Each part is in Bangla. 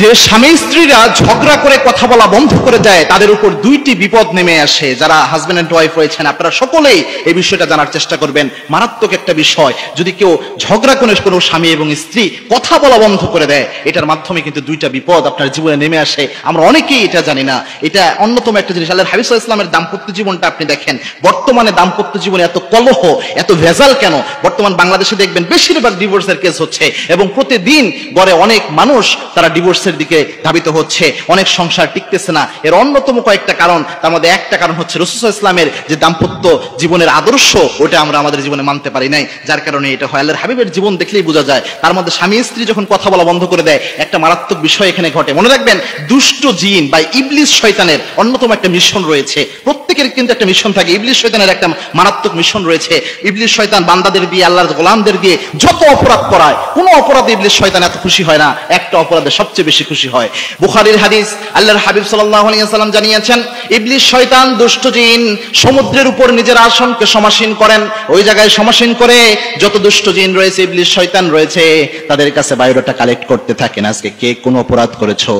যে স্বামী স্ত্রীরা ঝগড়া করে কথা বলা বন্ধ করে দেয় তাদের উপর দুইটি বিপদ নেমে আসে। যারা হাজবেন্ড এন্ড ওয়াইফ রয়েছেন আপনারা সকলেই এই বিষয়টা জানার চেষ্টা করবেন। মারাত্মক একটা বিষয়, যদি কেউ ঝগড়া করে কোনো স্বামী এবং স্ত্রী কথা বলা বন্ধ করে দেয়, এটার মাধ্যমে কিন্তু দুইটা বিপদ আপনার জীবনে নেমে আসে। আমরা অনেকেই এটা জানি না। এটা অন্যতম একটা জিনিস। আল্লাহর হাবিব সাল্লাল্লাহু আলাইহি ওয়াসাল্লামের দাম্পত্য জীবনটা আপনি দেখেন, বর্তমানে দাম্পত্য জীবনে এত কলহ, এত ভেজাল কেন? বর্তমান বাংলাদেশে দেখবেন বেশিরভাগ ডিভোর্সের কেস হচ্ছে এবং প্রতিদিন গড়ে অনেক মানুষ তারা ডিভোর্সের দিকে ধাবিত হচ্ছে, অনেক সংসার টিকতেছে না। এর অন্যতম কয়েকটা কারণ, তার মধ্যে একটা কারণ হচ্ছে রাসূল সাল্লাল্লাহু আলাইহি ওয়াসাল্লামের যে দাম্পত্য জীবনের আদর্শ, ওটা আমরা আমাদের জীবনে মানতে পারি নাই, যার কারণে এটা হয়। আল্লাহর হাবিবের জীবন দেখলেই বোঝা যায়। তার মধ্যে স্বামী স্ত্রী যখন কথা বলা বন্ধ করে দেয়, একটা মারাত্মক বিষয় এখানে ঘটে। মনে রাখবেন, দুষ্ট জিন বা ইবলিস শয়তানের অন্যতম একটা মিশন রয়েছে। প্রত্যেকের কিন্তু একটা মিশন থাকে। ইবলিস শয়তানের একটা মারাত্মক মিশন রয়েছে। ইবলিস শয়তান বান্দাদের দিয়ে, আল্লাহর গোলামদের দিয়ে যত অপরাধ করায়, কোন অপরাধে ইবলিস শয়তান এত খুশি হয় না, একটা অপরাধে সবচেয়ে বেশি খুশি হয়। বুখারীর হাদিস, আল্লাহর হাবিব সাল্লাল্লাহু আলাইহি ওয়াসাল্লাম জানিয়েছেন, ইবলিস শয়তান দুষ্ট জিন সমুদ্রের উপর নিজের আসনকে সমাসীন করেন। ওই জায়গায় সমাসীন করে যত দুষ্ট জিন রয়েছে, ইবলিস শয়তান রয়েছে, তাদের কাছে বায়োডাটা কালেক্ট করতে থাকেন। আজকে কে কোন অপরাধ করেছো?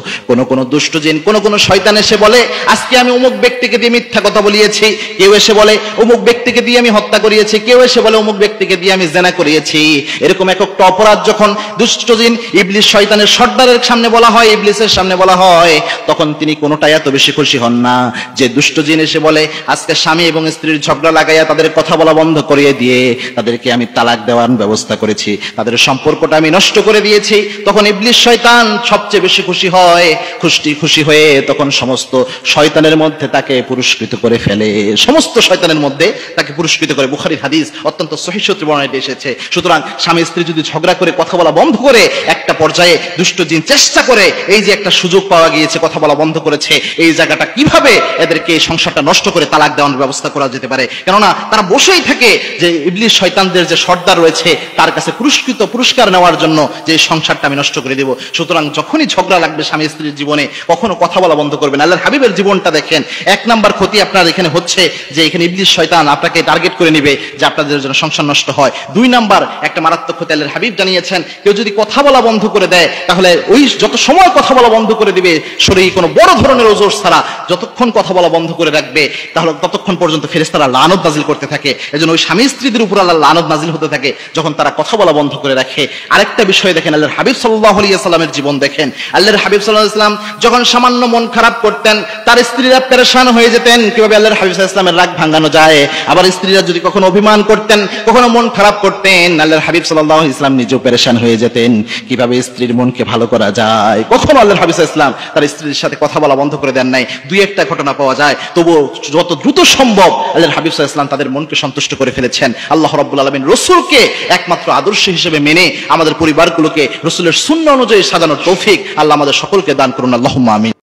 কোন দুষ্ট জিন, কোন শয়তান এসে বলে, আজকে আমি অমুক ব্যক্তিকে দিয়ে মিথ্যা কথা বলিয়েছি। কেউ এসে বলে, অমুক ব্যক্তিকে দিয়ে আমি হত্যা করিয়েছি। কেউ এসে বলে, অমুক ব্যক্তিকে দিয়ে আমি জিনা করিয়েছি। এরকম একটা অপরাধ যখন দুষ্ট জিন ইবলিস শয়তানের সর্দারের সামনে বলা হয়, ইবলিসের সামনে বলা হয়, তখন তিনি কোনোটাই এত বেশি খুশি হন না। যে দুষ্ট জিন এসে বলে, আজকে স্বামী এবং স্ত্রীর ঝগড়া লাগাইয়া তাদের কথা বলা বন্ধ করিয়ে দিয়ে তাদেরকে আমি তালাক দেওয়ার ব্যবস্থা করেছি, তাদের সম্পর্কটা আমি নষ্ট করে দিয়েছি, তখন ইবলিস শয়তান সবচেয়ে বেশি খুশি হয়। খুশি হয়ে তখন সমস্ত শয়তানের মধ্যে তাকে পুরস্কৃত করে ফেলে, সমস্ত শয়তানের মধ্যে তাকে পুরস্কৃত করে। বুখারীর হাদিস অত্যন্ত সহিহ সূত্রে বর্ণনা এসেছে। সুতরাং স্বামী স্ত্রী যদি ঝগড়া করে কথা বলা বন্ধ করে, একটা পর্যায়ে দুষ্ট জিন চেষ্টা করে, এই যে একটা সুযোগ পাওয়া গিয়েছে, কথা বলা বন্ধ করেছে, এই জায়গাটা কিভাবে এদেরকে এই সংসারটা নষ্ট করে তালাক দেওয়ার ব্যবস্থা করা যেতে পারে। কেননা তারা বসেই থাকে যে ইবলিস শয়তানদের যে সর্দার রয়েছে তার কাছে পুরস্কার নেওয়ার জন্য, যে সংসারটা আমি নষ্ট করে দেব। সুতরাং যখনই ঝগড়া লাগবে স্বামী স্ত্রীর জীবনে, কখনো কথা বলা বন্ধ করবেন। আল্লাহর হাবিবের জীবনটা দেখেন, এক নাম্বার ক্ষতি আপনার এখানে হচ্ছে যে এখানে ইবলিস শয়তান আপনাকে টার্গেট করে নিবে যে আপনাদের জন্য সংসার নষ্ট হয়। দুই নাম্বার একটা মারাত্মক ক্ষতি আল্লাহর হাবিব জানিয়েছেন, কেউ যদি কথা বলা বন্ধ করে দেয়, তাহলে ওই যত সময় কথা বলা বন্ধ করে দিবে, শরীরে কোনো বড় ধরনের ওজর ছাড়া যতক্ষণ কথা বলা বন্ধ করে রাখবে, তাহলে ততক্ষণ পর্যন্ত ফেরেশতারা লানত নাজিল করতে থাকে। এজন্য ওই স্বামী স্ত্রীদের উপর আল্লাহ লানত নাজিল হতে থাকে যখন তারা কথা বলা বন্ধ করে রাখে। আরেকটা বিষয় দেখেন, আল্লাহর হাবিব সাল্লাল্লাহু আলাইহি ওয়াসাল্লামের জীবন দেখেন। আল্লাহর হাবিব সাল্লাল্লাহু আলাইহি ওয়াসাল্লাম যখন সামান্য মন খারাপ করতেন, তার স্ত্রীরা পেরেশান হয়ে যেতেন কিভাবে আল্লাহর হাবিব সাল্লাল্লাহু আলাইহি ওয়াসাল্লামের রাগ ভাঙানো যায়। আবার স্ত্রীরা যদি কখনো অভিমান করতেন, কখনো মন খারাপ করতেন, আল্লাহর হাবিব সাল্লাল্লাহু আলাইহি ওয়াসাল্লাম নিজেও পেরেশান হয়ে যেতেন কিভাবে স্ত্রীর মনকে ভালো করা যায়। কখনো আল্লাহর হাবিব সাল্লাল্লাহু আলাইহি ওয়াসাল্লাম তার স্ত্রীর সাথে কথা বলা বন্ধ করে দেন নাই। দুই একটা ঘটনা পাওয়া যায়, তবুও যত দ্রুত সম্ভব আল্লাহর হাবিব সাল্লাল্লাহু আলাইহি ওয়াসাল্লাম তাদের মনকে সন্তুষ্ট করে ফেলেছেন। আল্লাহ রাব্বুল আলামিন রাসূলকে একমাত্র আদর্শ হিসেবে মেনে আমাদের পরিবারগুলোকে রাসূলের সুন্নাহ অনুযায়ী সাজানোর তৌফিক আল্লাহ আমাদের সকলকে দান করুন। আল্লাহুম্মা আমিন।